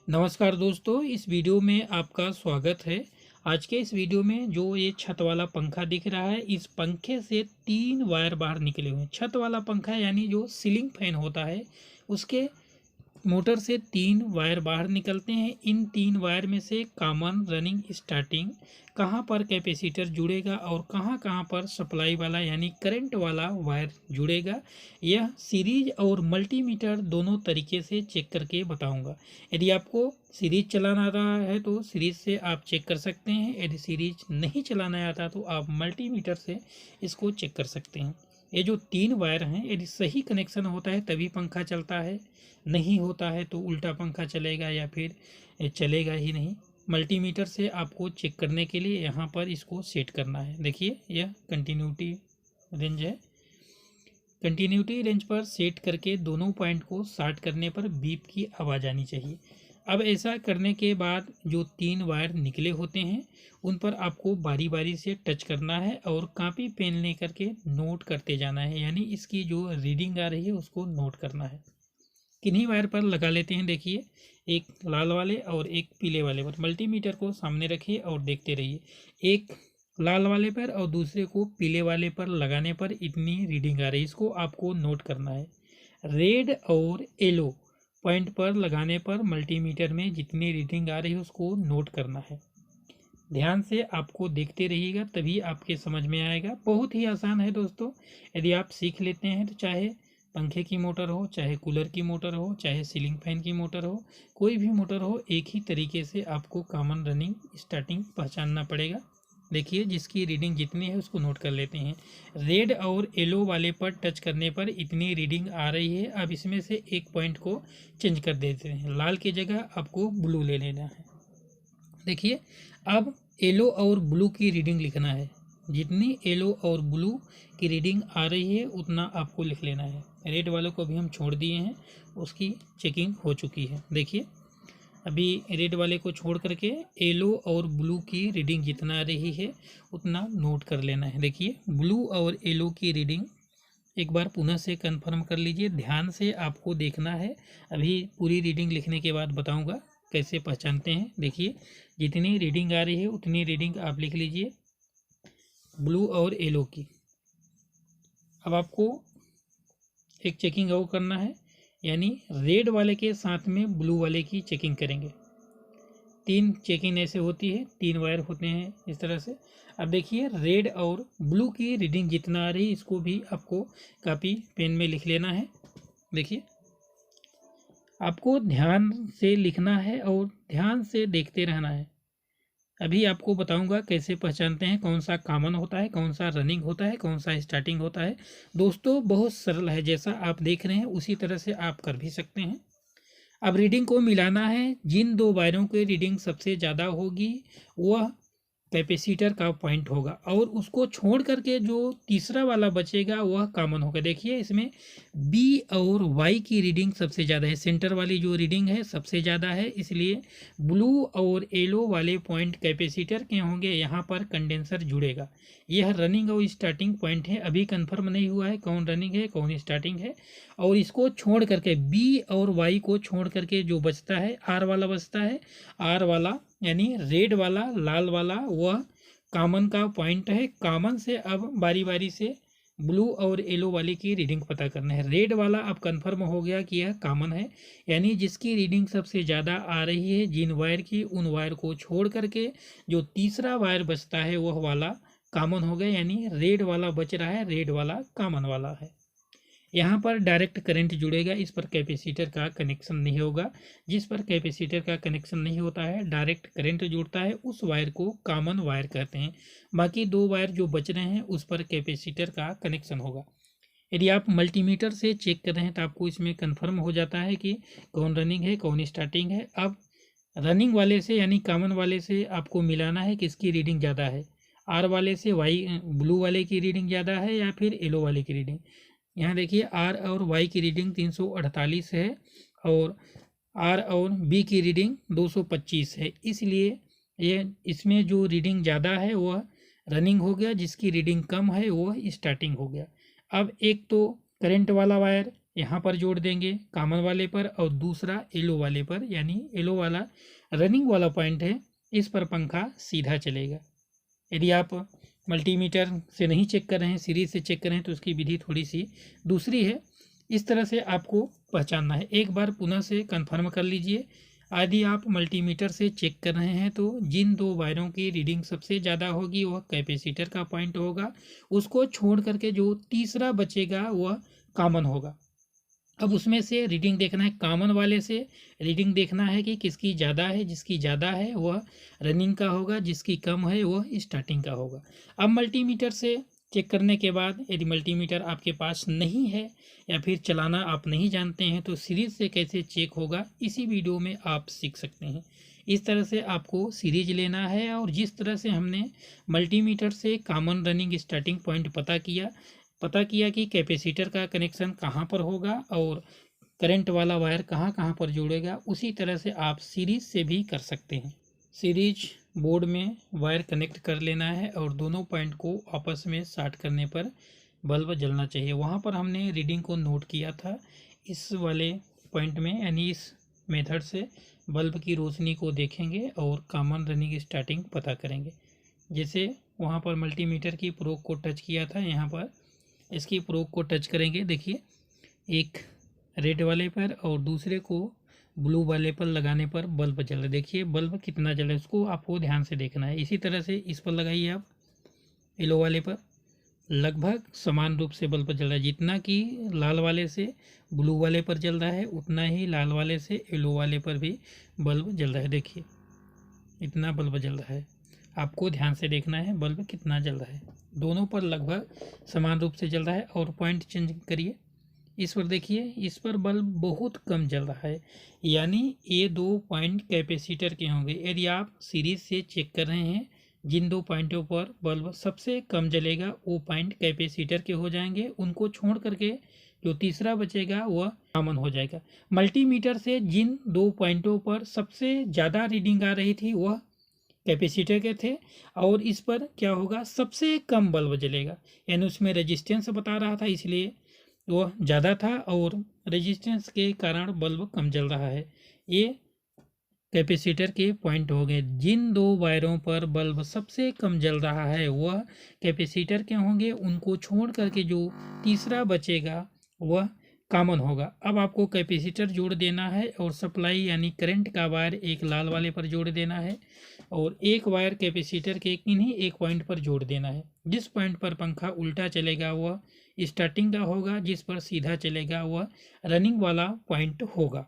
नमस्कार दोस्तों, इस वीडियो में आपका स्वागत है। आज के इस वीडियो में जो ये छत वाला पंखा दिख रहा है, इस पंखे से 3 वायर बाहर निकले हुए हैं। छत वाला पंखा यानी जो सीलिंग फैन होता है, उसके मोटर से 3 वायर बाहर निकलते हैं। इन 3 वायर में से कॉमन, रनिंग, स्टार्टिंग, कहाँ पर कैपेसिटर जुड़ेगा और कहाँ कहाँ पर सप्लाई वाला यानी करंट वाला वायर जुड़ेगा, यह सीरीज और मल्टीमीटर दोनों तरीके से चेक करके बताऊंगा। यदि आपको सीरीज चलाना आता है तो सीरीज से आप चेक कर सकते हैं, यदि सीरीज नहीं चलाना आता तो आप मल्टीमीटर से इसको चेक कर सकते हैं। ये जो 3 वायर हैं, यदि सही कनेक्शन होता है तभी पंखा चलता है, नहीं होता है तो उल्टा पंखा चलेगा या फिर चलेगा ही नहीं। मल्टीमीटर से आपको चेक करने के लिए यहाँ पर इसको सेट करना है। देखिए, यह कंटिन्यूटी रेंज है। कंटिन्यूटी रेंज पर सेट करके दोनों पॉइंट को शार्ट करने पर बीप की आवाज़ आनी चाहिए। अब ऐसा करने के बाद जो 3 वायर निकले होते हैं उन पर आपको बारी बारी से टच करना है और कॉपी पेन लेकर के नोट करते जाना है, यानी इसकी जो रीडिंग आ रही है उसको नोट करना है। किन्हीं वायर पर लगा लेते हैं। देखिए, एक लाल वाले और एक पीले वाले पर मल्टीमीटर को सामने रखिए और देखते रहिए। एक लाल वाले पर और दूसरे को पीले वाले पर लगाने पर इतनी रीडिंग आ रही है, इसको आपको नोट करना है। रेड और येलो पॉइंट पर लगाने पर मल्टीमीटर में जितनी रीडिंग आ रही है उसको नोट करना है। ध्यान से आपको देखते रहिएगा, तभी आपके समझ में आएगा। बहुत ही आसान है दोस्तों। यदि आप सीख लेते हैं तो चाहे पंखे की मोटर हो, चाहे कूलर की मोटर हो, चाहे सीलिंग फैन की मोटर हो, कोई भी मोटर हो, एक ही तरीके से आपको कॉमन, रनिंग, स्टार्टिंग पहचानना पड़ेगा। देखिए, जिसकी रीडिंग जितनी है उसको नोट कर लेते हैं। रेड और येलो वाले पर टच करने पर इतनी रीडिंग आ रही है। अब इसमें से एक पॉइंट को चेंज कर देते हैं। लाल की जगह आपको ब्लू ले लेना है। देखिए, अब येलो और ब्लू की रीडिंग लिखना है। जितनी येलो और ब्लू की रीडिंग आ रही है उतना आपको लिख लेना है। रेड वालों को भी हम छोड़ दिए हैं, उसकी चेकिंग हो चुकी है। देखिए, अभी रेड वाले को छोड़ करके येलो और ब्लू की रीडिंग जितना आ रही है उतना नोट कर लेना है। देखिए, ब्लू और येलो की रीडिंग एक बार पुनः से कंफर्म कर लीजिए। ध्यान से आपको देखना है। अभी पूरी रीडिंग लिखने के बाद बताऊंगा कैसे पहचानते हैं। देखिए, जितनी रीडिंग आ रही है उतनी रीडिंग आप लिख लीजिए ब्लू और येलो की। अब आपको एक चेकिंग और करना है, यानी रेड वाले के साथ में ब्लू वाले की चेकिंग करेंगे। 3 चेकिंग ऐसे होती है, 3 वायर होते हैं इस तरह से। अब देखिए, रेड और ब्लू की रीडिंग जितना आ रही है इसको भी आपको कॉपी पेन में लिख लेना है। देखिए, आपको ध्यान से लिखना है और ध्यान से देखते रहना है। अभी आपको बताऊंगा कैसे पहचानते हैं, कौन सा कॉमन होता है, कौन सा रनिंग होता है, कौन सा स्टार्टिंग होता है। दोस्तों, बहुत सरल है, जैसा आप देख रहे हैं उसी तरह से आप कर भी सकते हैं। अब रीडिंग को मिलाना है। जिन 2 वायरों की रीडिंग सबसे ज़्यादा होगी वह कैपेसिटर का पॉइंट होगा, और उसको छोड़ करके जो तीसरा वाला बचेगा वह कॉमन होगा। देखिए, इसमें बी और वाई की रीडिंग सबसे ज़्यादा है। सेंटर वाली जो रीडिंग है सबसे ज़्यादा है, इसलिए ब्लू और येलो वाले पॉइंट कैपेसिटर के होंगे। यहाँ पर कंडेंसर जुड़ेगा। यह रनिंग और स्टार्टिंग पॉइंट है। अभी कंफर्म नहीं हुआ है कौन रनिंग है कौन स्टार्टिंग है। और इसको छोड़ करके बी और वाई को छोड़ करके जो बचता है, आर वाला बचता है। आर वाला यानी रेड वाला, लाल वाला, वह कॉमन का पॉइंट है। कॉमन से अब बारी बारी से ब्लू और येलो वाले की रीडिंग पता करना है। रेड वाला अब कंफर्म हो गया कि यह कॉमन है, यानी जिसकी रीडिंग सबसे ज़्यादा आ रही है, जिन वायर की, उन वायर को छोड़ करके जो तीसरा वायर बचता है वह वाला कॉमन हो गया, यानी रेड वाला बच रहा है, रेड वाला कॉमन वाला है। यहाँ पर डायरेक्ट करंट जुड़ेगा, इस पर कैपेसिटर का कनेक्शन नहीं होगा। जिस पर कैपेसिटर का कनेक्शन नहीं होता है, डायरेक्ट करंट जुड़ता है, उस वायर को कॉमन वायर कहते हैं। बाकी 2 वायर जो बच रहे हैं उस पर कैपेसिटर का कनेक्शन होगा। यदि आप मल्टीमीटर से चेक कर रहे हैं तो आपको इसमें कन्फर्म हो जाता है कि कौन रनिंग है कौन स्टार्टिंग है। अब रनिंग वाले से यानी कॉमन वाले से आपको मिलाना है किसकी रीडिंग ज़्यादा है। आर वाले से वाई, ब्लू वाले की रीडिंग ज़्यादा है या फिर येलो वाले की रीडिंग। यहाँ देखिए, आर और वाई की रीडिंग 348 है और आर और बी की रीडिंग 225 है, इसलिए ये इसमें जो रीडिंग ज़्यादा है वह रनिंग हो गया, जिसकी रीडिंग कम है वह स्टार्टिंग हो गया। अब एक तो करंट वाला वायर यहाँ पर जोड़ देंगे कॉमन वाले पर, और दूसरा येलो वाले पर, यानी येलो वाला रनिंग वाला पॉइंट है, इस पर पंखा सीधा चलेगा। यदि आप मल्टीमीटर से नहीं चेक कर रहे हैं, सीरीज से चेक कर रहे हैं, तो उसकी विधि थोड़ी सी दूसरी है। इस तरह से आपको पहचानना है। एक बार पुनः से कंफर्म कर लीजिए। यदि आप मल्टीमीटर से चेक कर रहे हैं तो जिन दो वायरों की रीडिंग सबसे ज़्यादा होगी वह कैपेसिटर का पॉइंट होगा, उसको छोड़ करके जो तीसरा बचेगा वह कॉमन होगा। अब उसमें से रीडिंग देखना है, कॉमन वाले से रीडिंग देखना है कि किसकी ज़्यादा है। जिसकी ज़्यादा है वह रनिंग का होगा, जिसकी कम है वह स्टार्टिंग का होगा। अब मल्टीमीटर से चेक करने के बाद यदि मल्टीमीटर आपके पास नहीं है या फिर चलाना आप नहीं जानते हैं तो सीरीज से कैसे चेक होगा इसी वीडियो में आप सीख सकते हैं। इस तरह से आपको सीरीज लेना है, और जिस तरह से हमने मल्टीमीटर से कॉमन रनिंग स्टार्टिंग पॉइंट पता किया कि कैपेसिटर का कनेक्शन कहाँ पर होगा और करंट वाला वायर कहाँ कहाँ पर जुड़ेगा, उसी तरह से आप सीरीज से भी कर सकते हैं। सीरीज बोर्ड में वायर कनेक्ट कर लेना है और दोनों पॉइंट को आपस में शॉर्ट करने पर बल्ब जलना चाहिए। वहाँ पर हमने रीडिंग को नोट किया था। इस वाले पॉइंट में यानी इस मेथड से बल्ब की रोशनी को देखेंगे और कॉमन रनिंग स्टार्टिंग पता करेंगे। जैसे वहाँ पर मल्टीमीटर की प्रोब को टच किया था, यहाँ पर इसकी प्रोब को टच करेंगे। देखिए, एक रेड वाले पर और दूसरे को ब्लू वाले पर लगाने पर बल्ब जल रहा है। देखिए बल्ब कितना जल रहा है, उसको आपको ध्यान से देखना है। इसी तरह से इस पर लगाइए आप येलो वाले पर, लगभग समान रूप से बल्ब जल रहा है। जितना कि लाल वाले से ब्लू वाले पर जल रहा है उतना ही लाल वाले से येलो वाले पर भी बल्ब जल रहा है। देखिए इतना बल्ब जल रहा है, आपको ध्यान से देखना है बल्ब कितना जल रहा है। दोनों पर लगभग समान रूप से जल रहा है। और पॉइंट चेंज करिए, इस पर देखिए, इस पर बल्ब बहुत कम जल रहा है, यानी ये दो पॉइंट कैपेसिटर के होंगे। यदि आप सीरीज से चेक कर रहे हैं, जिन दो पॉइंटों पर बल्ब सबसे कम जलेगा वो पॉइंट कैपेसिटर के हो जाएंगे। उनको छोड़ करके जो तीसरा बचेगा वह कॉमन हो जाएगा। मल्टीमीटर से जिन दो पॉइंटों पर सबसे ज़्यादा रीडिंग आ रही थी वह कैपेसिटर के थे, और इस पर क्या होगा, सबसे कम बल्ब जलेगा, यानी उसमें रेजिस्टेंस बता रहा था इसलिए वह ज़्यादा था और रेजिस्टेंस के कारण बल्ब कम जल रहा है। ये कैपेसिटर के पॉइंट हो गए। जिन दो वायरों पर बल्ब सबसे कम जल रहा है वह कैपेसिटर के होंगे, उनको छोड़ करके जो तीसरा बचेगा वह कॉमन होगा। अब आपको कैपेसिटर जोड़ देना है और सप्लाई यानी करंट का वायर एक लाल वाले पर जोड़ देना है और एक वायर कैपेसिटर के किन्हीं एक पॉइंट पर जोड़ देना है। जिस पॉइंट पर पंखा उल्टा चलेगा वह स्टार्टिंग का होगा, जिस पर सीधा चलेगा वह रनिंग वाला पॉइंट होगा।